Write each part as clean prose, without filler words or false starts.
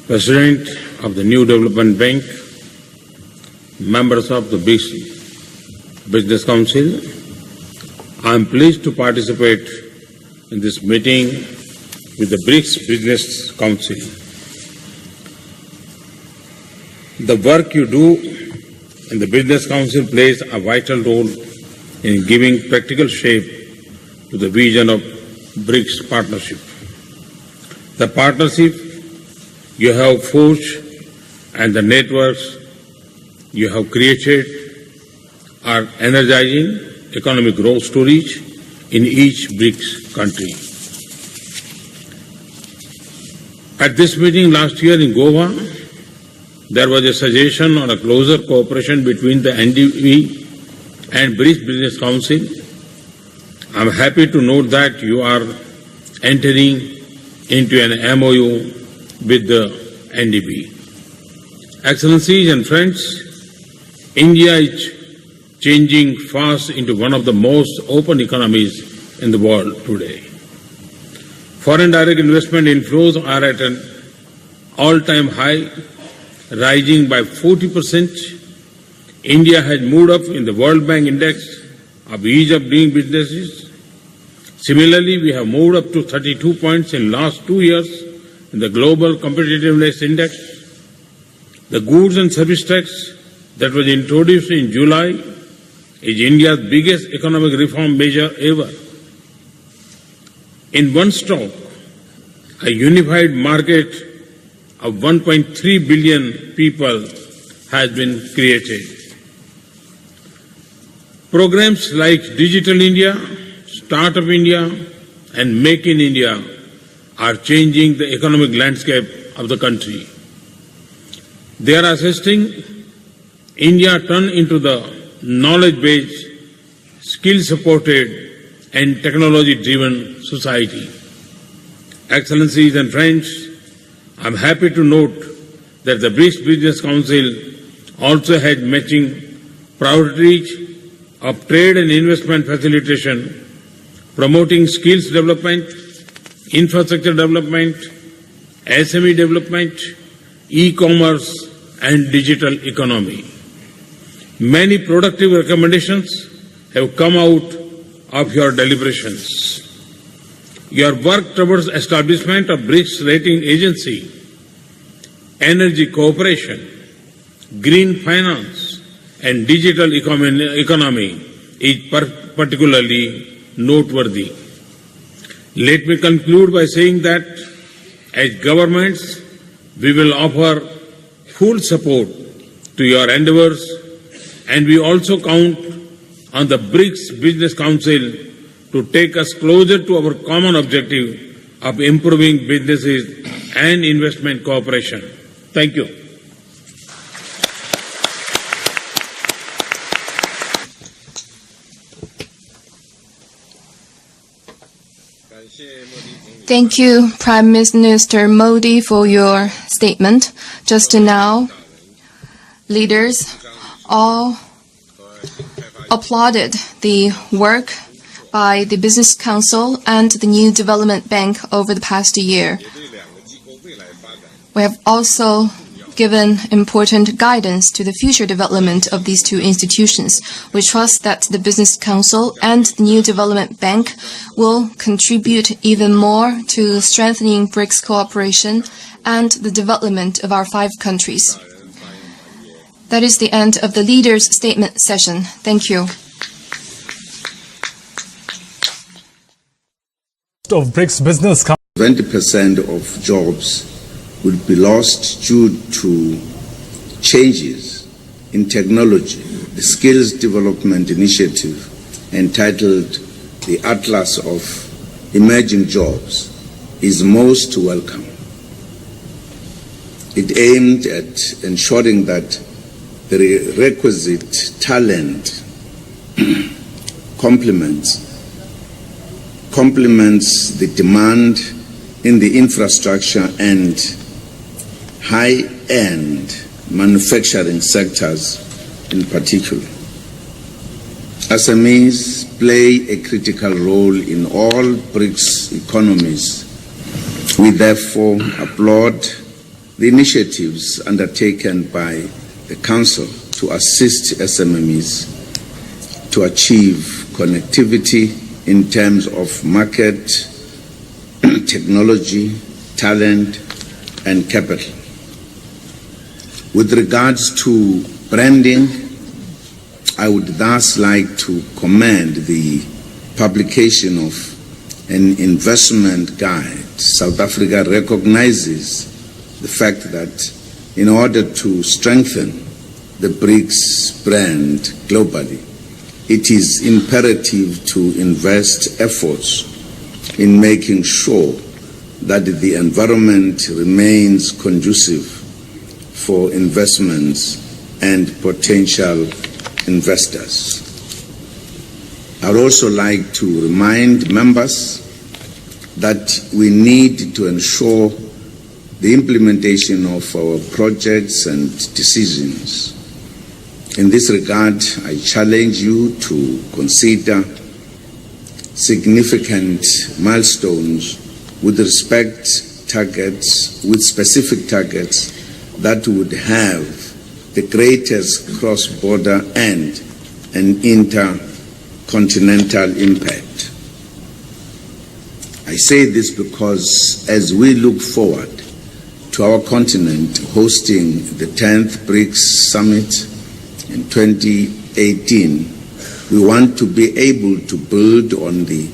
President of the New Development Bank, members of the BRICS Business Council, I am pleased to participate in this meeting with the BRICS Business Council. The work you do in the Business Council plays a vital role in giving practical shape to the vision of BRICS partnership. The partnership you have forged and the networks you have created are energizing economic growth stories in each BRICS country. At this meeting last year in Goa, there was a suggestion on a closer cooperation between the NDB and BRICS Business Council. I am happy to note that you are entering into an MOU with the NDB. Excellencies and friends, India is changing fast into one of the most open economies in the world today. Foreign direct investment inflows are at an all-time high, rising by 40%. India has moved up in the World Bank Index of ease of doing businesses. Similarly, we have moved up to 32 points in last 2 years in the Global Competitiveness Index. The goods and service tax that was introduced in July is India's biggest economic reform measure ever. In one stroke, a unified market of 1.3 billion people has been created. Programs like Digital India, Startup India and Make in India are changing the economic landscape of the country. They are assisting India turn into the knowledge-based, skill-supported and technology-driven society. Excellencies and friends, I am happy to note that the BRICS Business Council also has matching priorities of trade and investment facilitation, promoting skills development, infrastructure development, SME development, e-commerce and digital economy. Many productive recommendations have come out of your deliberations. Your work towards establishment of BRICS rating agency, energy cooperation, green finance and digital economy is particularly noteworthy. Let me conclude by saying that as governments, we will offer full support to your endeavors, and we also count on the BRICS Business Council to take us closer to our common objective of improving businesses and investment cooperation. Thank you. Thank you, Prime Minister Modi, for your statement. Just now, leaders all applauded the work by the Business Council and the New Development Bank over the past year. We have also given important guidance to the future development of these two institutions. We trust that the Business Council and the New Development Bank will contribute even more to strengthening BRICS cooperation and the development of our 5 countries. That is the end of the leaders' statement session. Thank you. Of BRICS Business Council. 20% of jobs will be lost due to changes in technology. The Skills Development Initiative, entitled the Atlas of Emerging Jobs, is most welcome. It aimed at ensuring that the requisite talent complements the demand in the infrastructure and high-end manufacturing sectors in particular. SMEs play a critical role in all BRICS economies. We therefore applaud the initiatives undertaken by the Council to assist SMMEs to achieve connectivity in terms of market, technology, talent, and capital. With regards to branding, I would thus like to commend the publication of an investment guide. South Africa recognizes the fact that in order to strengthen the BRICS brand globally, it is imperative to invest efforts in making sure that the environment remains conducive for investments and potential investors. I would also like to remind members that we need to ensure the implementation of our projects and decisions. In this regard, I challenge you to consider significant milestones with specific targets that would have the greatest cross-border and an intercontinental impact. I say this because as we look forward to our continent hosting the 10th BRICS Summit in 2018, we want to be able to build on the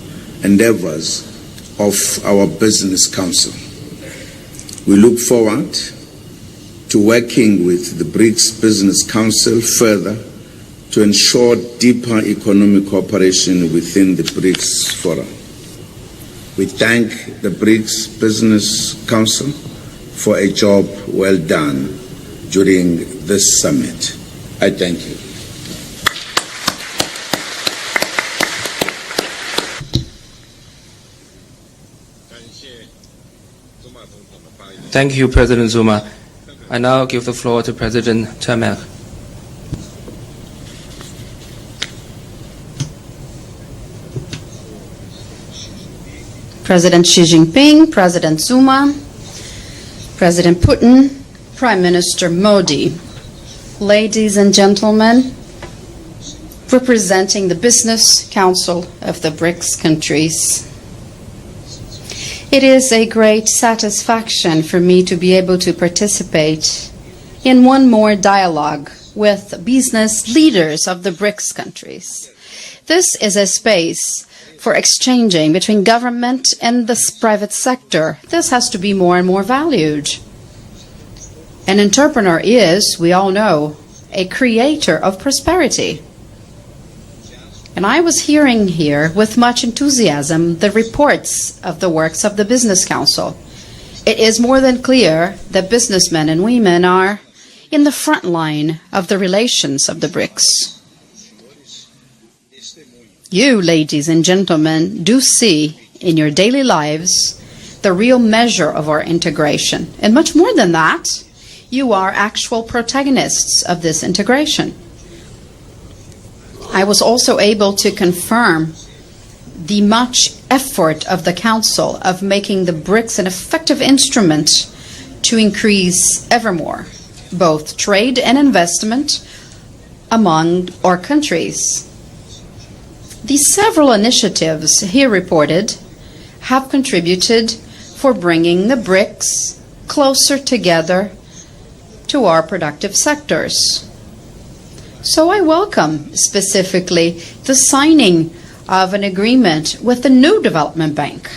endeavors of our Business Council. We look forward to working with the BRICS Business Council further to ensure deeper economic cooperation within the BRICS Forum. We thank the BRICS Business Council for a job well done during this summit. I thank you. Thank you, President Zuma. I now give the floor to President Termek. President Xi Jinping, President Zuma, President Putin, Prime Minister Modi, ladies and gentlemen, representing the Business Council of the BRICS countries. It is a great satisfaction for me to be able to participate in one more dialogue with business leaders of the BRICS countries. This is a space for exchanging between government and the private sector. This has to be more and more valued. An entrepreneur is, we all know, a creator of prosperity. And I was hearing here with much enthusiasm the reports of the works of the Business Council. It is more than clear that businessmen and women are in the front line of the relations of the BRICS. You, ladies and gentlemen, do see in your daily lives the real measure of our integration. And much more than that, you are actual protagonists of this integration. I was also able to confirm the much effort of the Council of making the BRICS an effective instrument to increase evermore both trade and investment among our countries. The several initiatives here reported have contributed for bringing the BRICS closer together to our productive sectors. So I welcome specifically the signing of an agreement with the new development bank.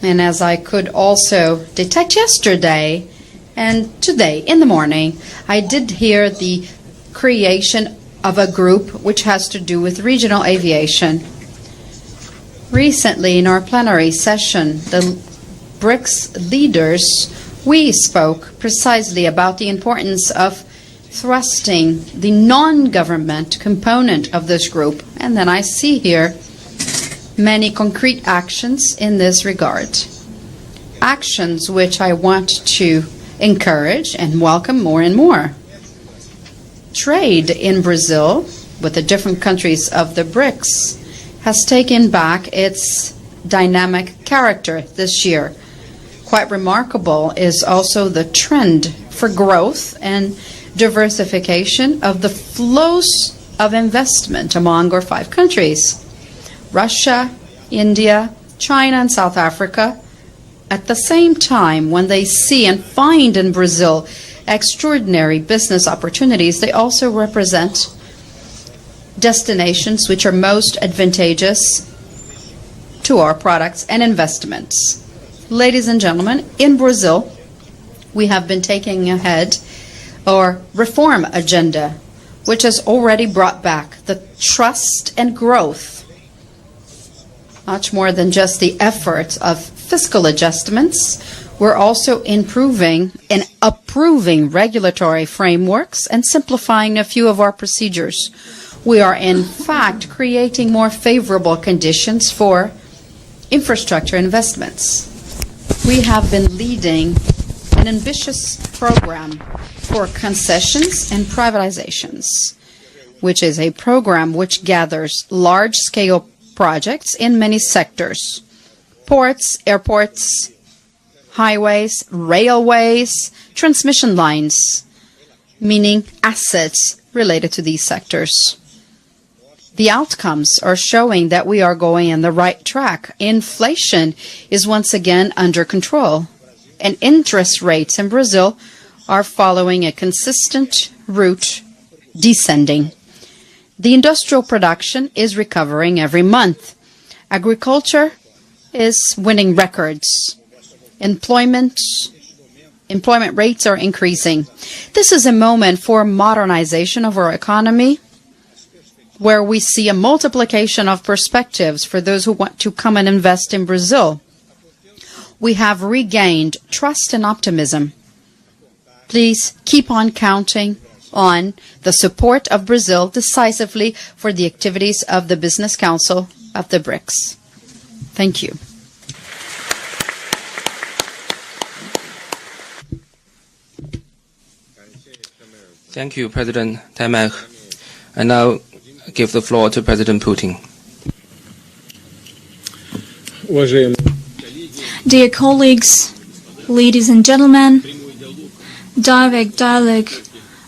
And as I could also detect yesterday and today in the morning, I did hear the creation of a group which has to do with regional aviation. Recently in our plenary session, the BRICS leaders, we spoke precisely about the importance of thrusting the non-government component of this group. And then I see here many concrete actions in this regard. Actions which I want to encourage and welcome more and more. Trade in Brazil with the different countries of the BRICS has taken back its dynamic character this year. Quite remarkable is also the trend for growth and diversification of the flows of investment among our 5 countries, Russia, India, China, and South Africa. At the same time, when they see and find in Brazil extraordinary business opportunities, they also represent destinations which are most advantageous to our products and investments. Ladies and gentlemen, in Brazil, we have been taking ahead our reform agenda, which has already brought back the trust and growth, much more than just the efforts of fiscal adjustments. We're also improving and approving regulatory frameworks and simplifying a few of our procedures. We are, in fact, creating more favorable conditions for infrastructure investments. We have been leading an ambitious program for concessions and privatizations, which is a program which gathers large-scale projects in many sectors: ports, airports, highways, railways, transmission lines, meaning assets related to these sectors. The outcomes are showing that we are going in the right track. Inflation is once again under control, and interest rates in Brazil are following a consistent route, descending. The industrial production is recovering every month. Agriculture is winning records. Employment rates are increasing. This is a moment for modernization of our economy, where we see a multiplication of perspectives for those who want to come and invest in Brazil. We have regained trust and optimism. Please keep on counting on the support of Brazil decisively for the activities of the Business Council of the BRICS. Thank you. Thank you, President Taimak. I now give the floor to President Putin. Dear colleagues, ladies and gentlemen, direct dialogue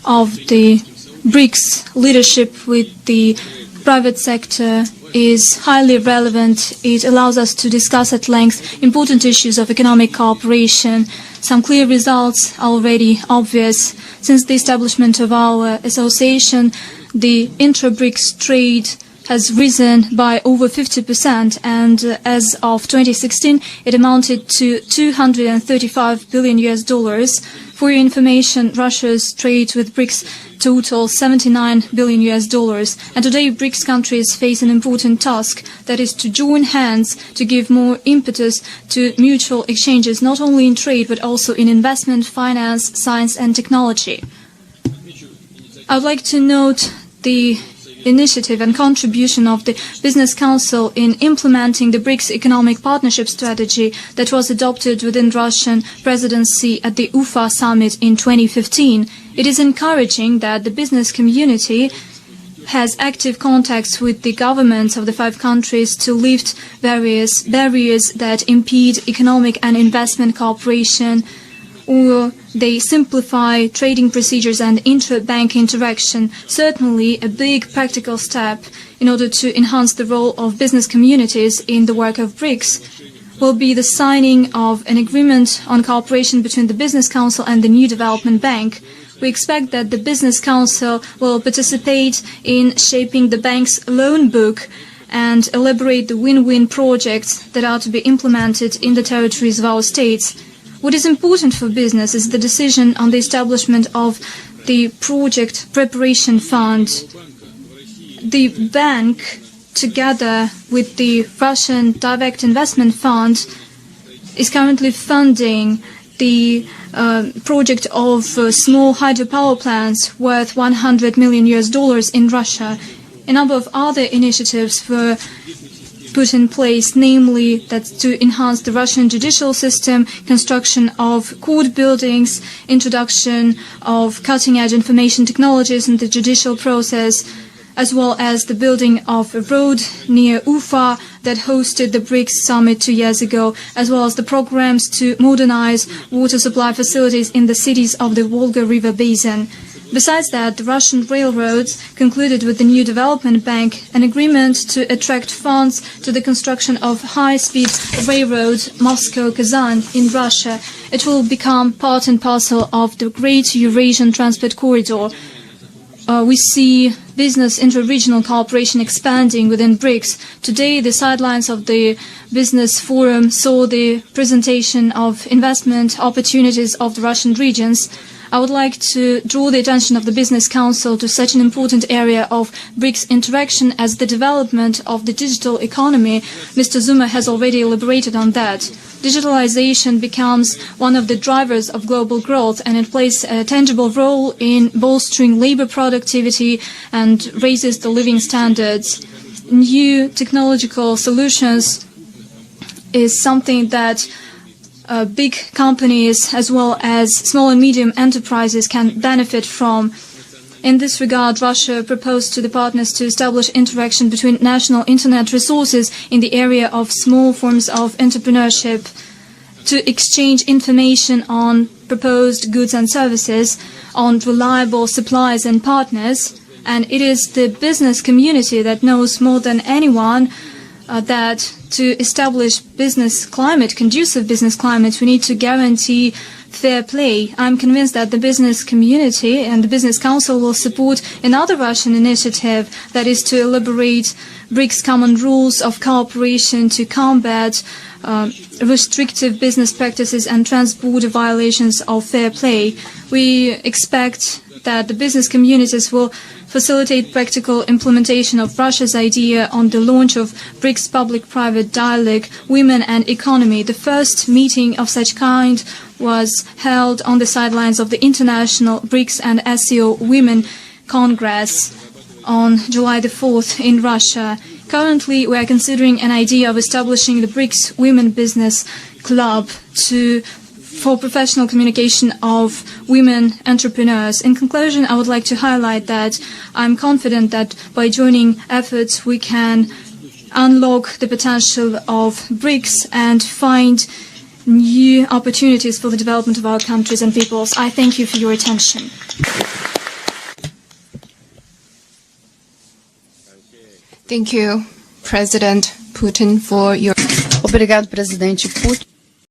of the BRICS leadership with the private sector is highly relevant. It allows us to discuss at length important issues of economic cooperation. Some clear results are already obvious. Since the establishment of our association, the intra-BRICS trade has risen by over 50%, and as of 2016, it amounted to $235 billion. For your information, Russia's trade with BRICS totals $79 billion. And today, BRICS countries face an important task, that is to join hands to give more impetus to mutual exchanges, not only in trade, but also in investment, finance, science, and technology. I would like to note the initiative and contribution of the Business Council in implementing the BRICS economic partnership strategy that was adopted within Russian presidency at the UFA summit in 2015. It is encouraging that the business community has active contacts with the governments of the 5 countries to lift various barriers that impede economic and investment cooperation, or they simplify trading procedures and inter-bank interaction. Certainly a big practical step in order to enhance the role of business communities in the work of BRICS will be the signing of an agreement on cooperation between the Business Council and the New Development Bank. We expect that the Business Council will participate in shaping the bank's loan book and elaborate the win-win projects that are to be implemented in the territories of our states. What is important for business is the decision on the establishment of the Project Preparation Fund. The bank, together with the Russian Direct Investment Fund, is currently funding the project of small hydropower plants worth $100 million in Russia. A number of other initiatives were put in place, namely that to enhance the Russian judicial system, construction of court buildings, introduction of cutting-edge information technologies in the judicial process, as well as the building of a road near Ufa that hosted the BRICS summit 2 years ago, as well as the programs to modernize water supply facilities in the cities of the Volga River basin. Besides that, the Russian railroads concluded with the new development bank an agreement to attract funds to the construction of high-speed railroad Moscow-Kazan in Russia. It will become part and parcel of the Great Eurasian Transport Corridor. We see business inter-regional cooperation expanding within BRICS. Today, the sidelines of the business forum saw the presentation of investment opportunities of the Russian regions. I would like to draw the attention of the Business Council to such an important area of BRICS interaction as the development of the digital economy. Mr. Zuma has already elaborated on that. Digitalization becomes one of the drivers of global growth, and it plays a tangible role in bolstering labor productivity and raises the living standards. New technological solutions is something that big companies as well as small and medium enterprises can benefit from. In this regard, Russia proposed to the partners to establish interaction between national internet resources in the area of small forms of entrepreneurship, to exchange information on proposed goods and services, on reliable suppliers and partners. And it is the business community that knows more than anyone that to establish business climate, conducive business climate, we need to guarantee fair play. I'm convinced that the business community and the Business Council will support another Russian initiative, that is to elaborate BRICS common rules of cooperation to combat restrictive business practices and transborder violations of fair play. We expect that the business communities will facilitate practical implementation of Russia's idea on the launch of BRICS public-private dialogue, Women and Economy. The first meeting of such kind was held on the sidelines of the International BRICS and SCO Women Congress on July the 4th in Russia. Currently, we are considering an idea of establishing the BRICS Women Business Club for professional communication of women entrepreneurs. In conclusion, I would like to highlight that I'm confident that by joining efforts we can unlock the potential of BRICS and find new opportunities for the development of our countries and peoples. I thank you for your attention. Thank you, President Putin, for your... Obrigado, Presidente Putin.